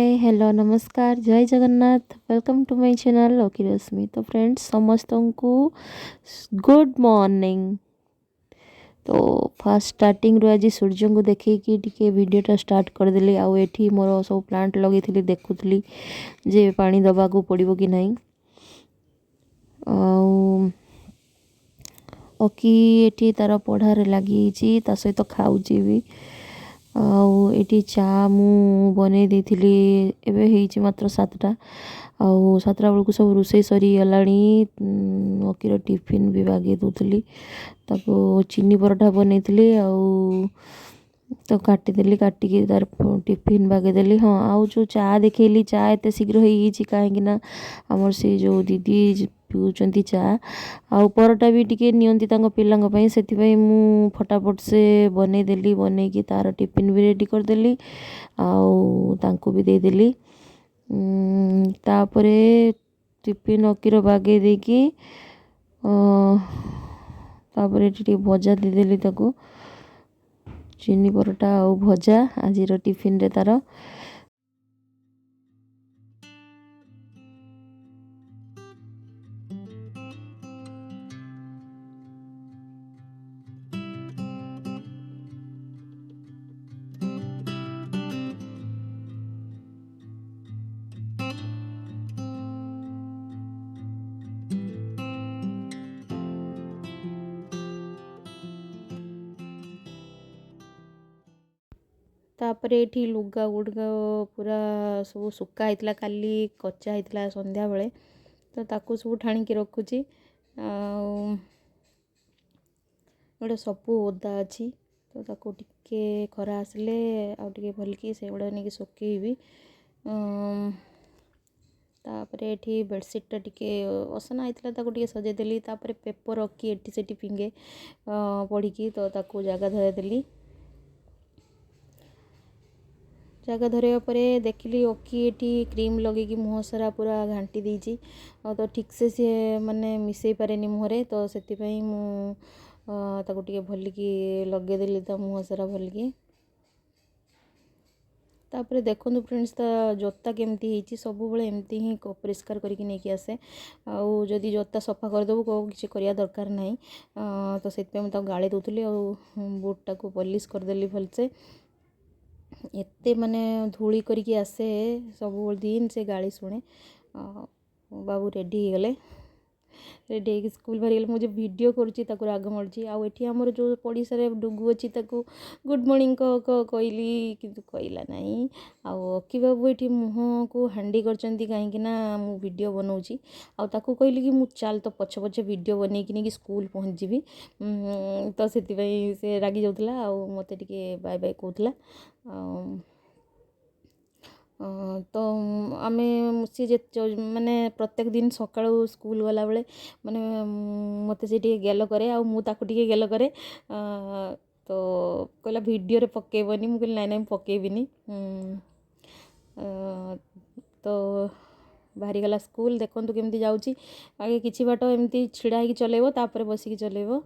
हाय hello नमस्कार जय Jagannath welcome to my channel Lucky Rashmi. तो फ्रेंड्स समस्त को गुड मॉर्निंग। तो फास्ट स्टार्टिंग रू आज सूर्य को देखिए टिके वीडियोटा स्टार्ट करदेली। आउ एठी मोर सब प्लांट लगे देखुली जे पानी दबा को पड़ो कि नहीं। अकी एठी तार पढ़ारे लगी ता सहित खाऊची भी। आउ एटी चा मु बने देथिली एबे हेइची मात्र 7टा। आउ 7टा बेलू सब रोषे सरी गलानी। अकीर टिफिन भी बागे दूसरी ताको चीनी परोठा बनईली आउ तो काटिदेली काटिकी तार टिफिन बागेदेली। हाँ आउ जो चा देखली चा एत शीघ्र हो कहीं आमर से जो दीदी पिउचंती चा आउ परोटा भी टिके नियंती तांको पिलांक पई सेति मु फटाफट से बनईदेली। बनईकी तार टिफिन भी रेडी करदेली आउ तांको भी देदेली। तापरे टिफिन अकीर बागे देकी तापरे एटी भजा देदेली ताको चीनी परोटा आउ भजा आजिर टिफिन रे तार। तापर ये लुगा गुड़का पूरा सब सुखा होता काली कच्चा होता संध्या बेले तो ताकू सब ठाणिकी रखुची। गोटे सबू ओदा अच्छी तो ताकू टिके खरा आसिले आउ टिके भलकी से गुड़ा नहीं सुखेबी। तापर ये बेडसीटा टिके असना होता ताकू टिके सजेदेली। तापर पेपर रखी एटी सेटी फिंगे पढ़ी तो ताकू जगह धरेदेली। जगह धरवा पर देखिली ओकी एटी क्रीम लगे मुह सारा पूरा घाटी देची तो ठीक से सी माने मिसई पारे मुहरे तो से टे भलिकी लगेदेली ता मुह सारा भलिकी। तापर देखो फ्रेंड्स ता जोता केमती होती सब बेले एमती ही परिष्कार करके नहीं आसे। आउ जदि जोता सफा करदेबू किसी करवा दरकार नहीं तो से गाड़ी दूसरी बुटा को पॉलिश करदेली भलसे। एते माने धूली करके आसे सब दिन से गाड़ी शुणे। बाबू रेडी हो गले रेडी हो स्कूल बाहरी गले मुझे वीडियो करुँची राग मड़ी। आउ एठी हमर जो पड़ीसा डुगु अच्छी गुड मॉर्निंग कहली किंतु कहला नहीं। आउ अकी बाबू ये मुह को हांडी करचंती कहीं मु वीडियो बनाऊँगी आउ कहली कि मु चल तो पछे पछे वीडियो बन कि स्कूल पहुँच जी तो से रागी जाऊला आउ मते टिके बाय बाय कहूला। तो आमे सी माने प्रत्येक दिन सका स्कूल गला बेले माने मते से गेल करे आ मु ताकू टिके गेल करे। तो कहला वीडियो रे पकेबनी मु कहली नाई पकेबिनी। तो बाहरी गला स्कूल देखंतु केमती जाउची आगे किछि बाट एमती छिड़ा ही चलेबो तापर बसिकी चलेबो।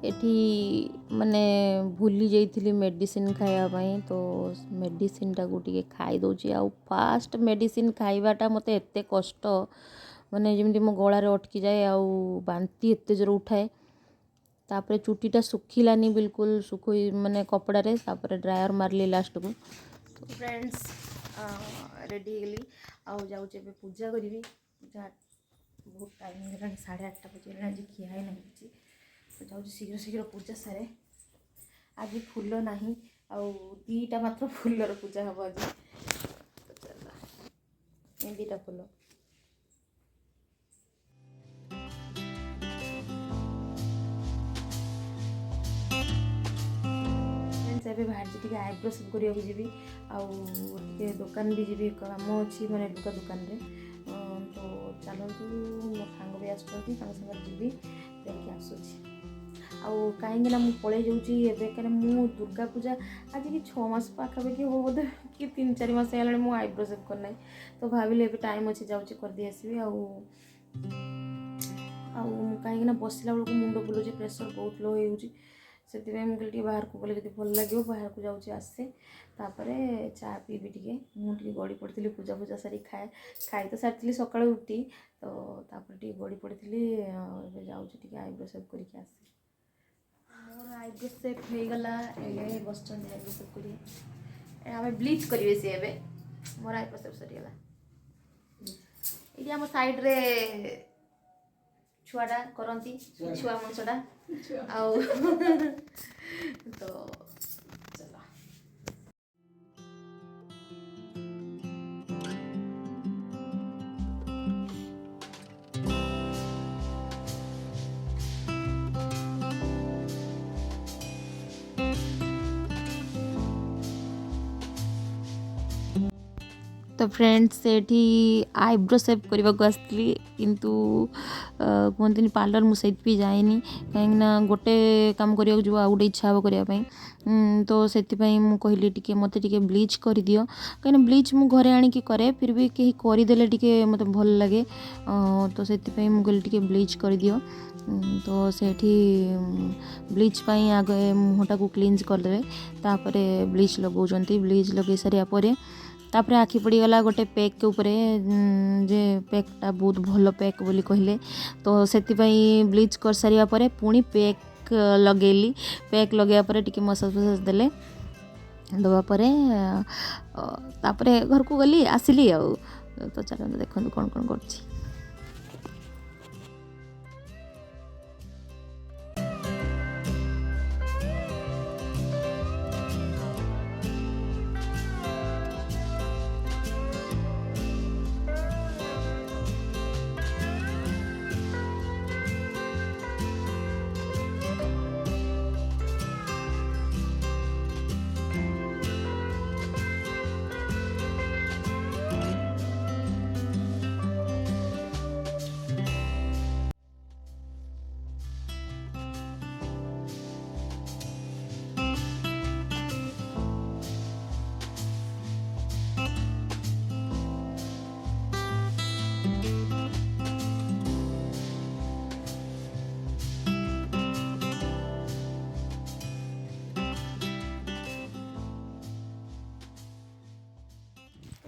एठी माने भूली जाइली मेडिसिन खायापाई तो मेडिसिन टाको टिके खाई दौची। आउ फास्ट मेडिसिन खाइबाटा मते एते कष्ट माने जमी मो गलारे अटकी जाए आउ बांती एते जोर उठाए। तापरे चुटीटा सुखिलानी बिल्कुल सुख माने कपड़ारे तापरे ड्रायर मारली लास्ट को। तो फ्रेंड्स रेडी गली आउ जाऊँ पूजा करी पूजा बहुत टाइम है 8:30 बजे आज खिया ही नहीं तो जाऊँ शीघ्र शीघ्र पूजा सारे। आज फूल नहीं आउ दीटा मात्र फूलर पूजा हम आज तो दीटा फूल। फ्रेंड्स एबे बाहर जी टिके आईब्रो सेव करिया जीवी आउ टिके दुकान भी जीवी काम अच्छी माने लुगा दुकान रे तो चलतु मो सांग भी आसुँच संगे जीवी देखिए आसूँ आउ कहीं मुझे पलि जाऊँगी कहीं दुर्गा पूजा आज कि 6 मास पाखापाखि हो बोधे कि 3-4 मास है मुझे आईब्रो सेव करना तो भाविले ए टाइम अच्छे जाऊँगी करदे आसबि कहीं बसला बेलू मुंड बुलाऊँ प्रेसर बहुत लो होती मुझे बाहर को गले जो भल लगे बाहर को जाऊँगी आसे तापर चा पीबी टे मुझे गड़ी पड़ी पूजा पूजा सारी खाई तो सारी सका उठी तो गड़ी पड़ी जाऊँगी आईब्रो सेव करके आसे मोर आईब्रो सेव हो गला बस आईब्रो सेव कर आम ब्लीच करेंगे सी ए मोर आईब्रो सेव सरीगला ये आम साइड रे छुआटा करती छुआ मनसटा आउ तो चलो तो फ्रेंड्स सेठी आईब्रो सेव करने को आसती किंतु कहते पार्लर मुझे भी जाएनी कहीं गोटे काम करने जो आ गए इच्छा हम करने तो से कहली टी मत ब्लीच कर दियो कहीं ब्लीच मु घरे आणिकी करे फिर भी कहीं करदेले टी मत भल लगे तो से कहली टी ब्लीच कर दियो तो सेठी ब्लीच आगे मुहटा को क्लींज करदे तापर ब्लीच लगौंट ब्लीच लगे सारापर तापर आखि पड़गला गोटे पैक के ऊपर जे पैकटा बहुत भल पैक बोली कहले तो से ब्लीच कर सारिया परे पुणी पैक लगेली पैक लगे टिके मसाज फसाज देले दवापर तापर घर को गली आसिली आ तो चलते देखो कौन कौन कर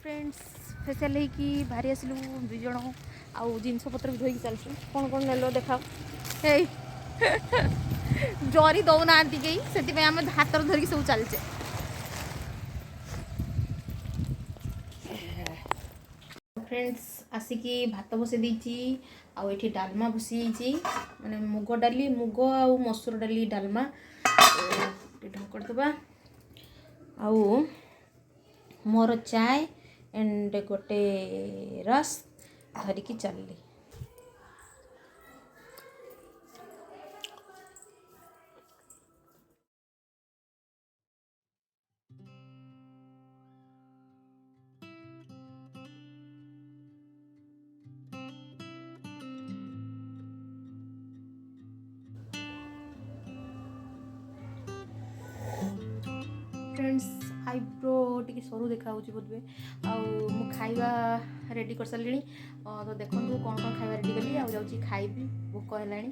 फ्रेंड्स फेसियाल होगी बाहरी आसलु दुई जन आउ जिनस पत्र भी धोई चलु कौन कौन नेल देखा जरी दौना कई से आम हाथ धरिक सब चलचे फ्रेंड्स आसिकी भात बसई देती आउ ये डालमा बसी माने मुग डाली मुग आउ मसूर डाली डालमा ढंकरदबा आउ मोर चाय एंड गोटे रस धरिकी चलली फ्रेंड्स आईब्रो टी सरू देखा बोधे आउ खाइबा रेडी कर सारे तो देखो कौन कौन खाइबा रेडी कली आ जाऊँगी खाइबी भोक है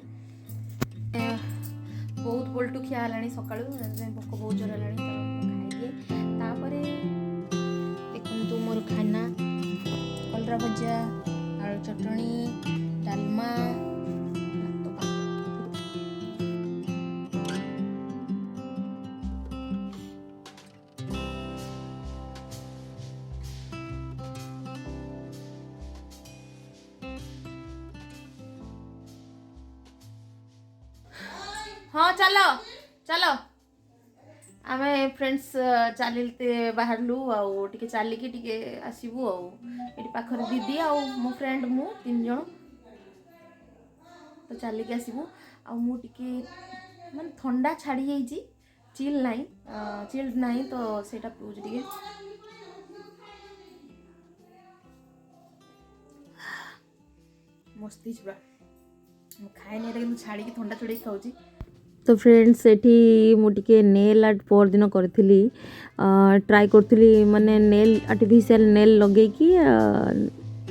बहुत बोल्टू खिया है सका भोक बहुत जोर है खाइदिए तापर देखो मोर खाना कलरा भजा आलू चटनी डालमा हाँ चलो चलो आम फ्रेंड्स चलते बाहरलु आउ टिके चलिकी टिके आसबू आउ पाखर दीदी आउ मो फ्रेंड मु 3 जन तो चलिकी आसबू आउ मु टिके माने ठंडा छाड़ी जाइए ଚିଲ୍ ନାହିଁ ଚିଲ୍ଡ ନାହିଁ ତ ସେଇଟା ପିଉଛି ଟିକେ। ମସ୍ତ ହେଇଛି ପୁରା। ମୁଁ ଖାଏନି ଏଇଟା କିନ୍ତୁ ଛାଡ଼ିକି ଥଣ୍ଡା ଛଡ଼େଇକି ଖାଉଛି। ତ ଫ୍ରେଣ୍ଡସ୍ ଏଠି ମୁଁ ଟିକେ ନେଲ୍ ଆର୍ଟ ପରଦିନ କରିଥିଲି, ଟ୍ରାଏ କରୁଥିଲି ମାନେ ନେଲ୍ ଆର୍ଟିଫିସିଆଲ୍ ନେଲ୍ ଲଗେଇକି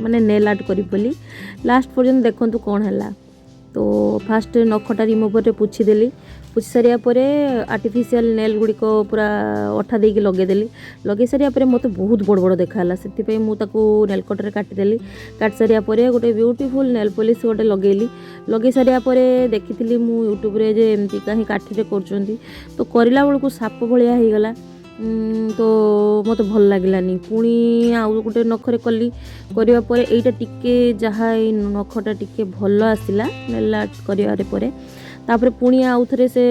ମାନେ ନେଲ୍ ଆର୍ଟ କରିବି ବୋଲି। ଲାଷ୍ଟ ପର୍ଯ୍ୟନ୍ତ ଦେଖନ୍ତୁ କ'ଣ ହେଲା। ତ ଫାଷ୍ଟ ନଖଟା ରିମୁଭର୍ରେ ପୋଛିଦେଲି, ପୋଛି ସାରିବା ପରେ ଆର୍ଟିଫିସିଆଲ୍ ନେଲ୍ ଗୁଡ଼ିକ ପୁରା ଅଠା ଦେଇକି ଲଗେଇଦେଲି। ଲଗେଇ ସାରିବା ପରେ ମୋତେ ବହୁତ ବଡ଼ ବଡ଼ ଦେଖାହେଲା, ସେଥିପାଇଁ ମୁଁ ତାକୁ ନେଲ୍ କଟର୍ରେ କାଟିଦେଲି। କାଟି ସାରିବା ପରେ ଗୋଟେ ବ୍ୟୁଟିଫୁଲ୍ ନେଲ୍ ପଲିସ୍ ଗୋଟେ ଲଗେଇଲି। ଲଗେଇ ସାରିବା ପରେ ଦେଖିଥିଲି ମୁଁ ୟୁଟ୍ୟୁବରେ ଯେ ଏମିତି କାହିଁ କାଠିରେ କରୁଛନ୍ତି, ତ କରିଲା ବେଳକୁ ସାପ ଭଳିଆ ହେଇଗଲା। ତ ମୋତେ ଭଲ ଲାଗିଲାନି। ପୁଣି ଆଉ ଗୋଟେ ନଖରେ କଲି, କରିବା ପରେ ଏଇଟା ଟିକେ ଯାହା ଏଇ ନଖଟା ଟିକେ ଭଲ ଆସିଲା ନେଲ୍ ଆର୍ଟ କରିବାରେ ପରେ। ତାପରେ ପୁଣି ଆଉ ଥରେ ସେ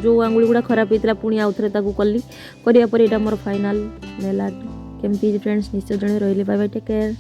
ଯେଉଁ ଆଙ୍ଗୁଳି ଗୁଡ଼ା ଖରାପ ହେଇଥିଲା ପୁଣି ଆଉ ଥରେ ତାକୁ କଲି। କରିବା ପରେ ଏଇଟା ମୋର ଫାଇନାଲ୍ ନେଲ୍ ଆର୍ଟ। କେମିତି ହେଇଛି ଫ୍ରେଣ୍ଡସ୍ ନିଶ୍ଚୟ ଜଣେଇ। ରହିଲି, ବାଏ ବାଏ, ଟେକ୍ କେୟାର।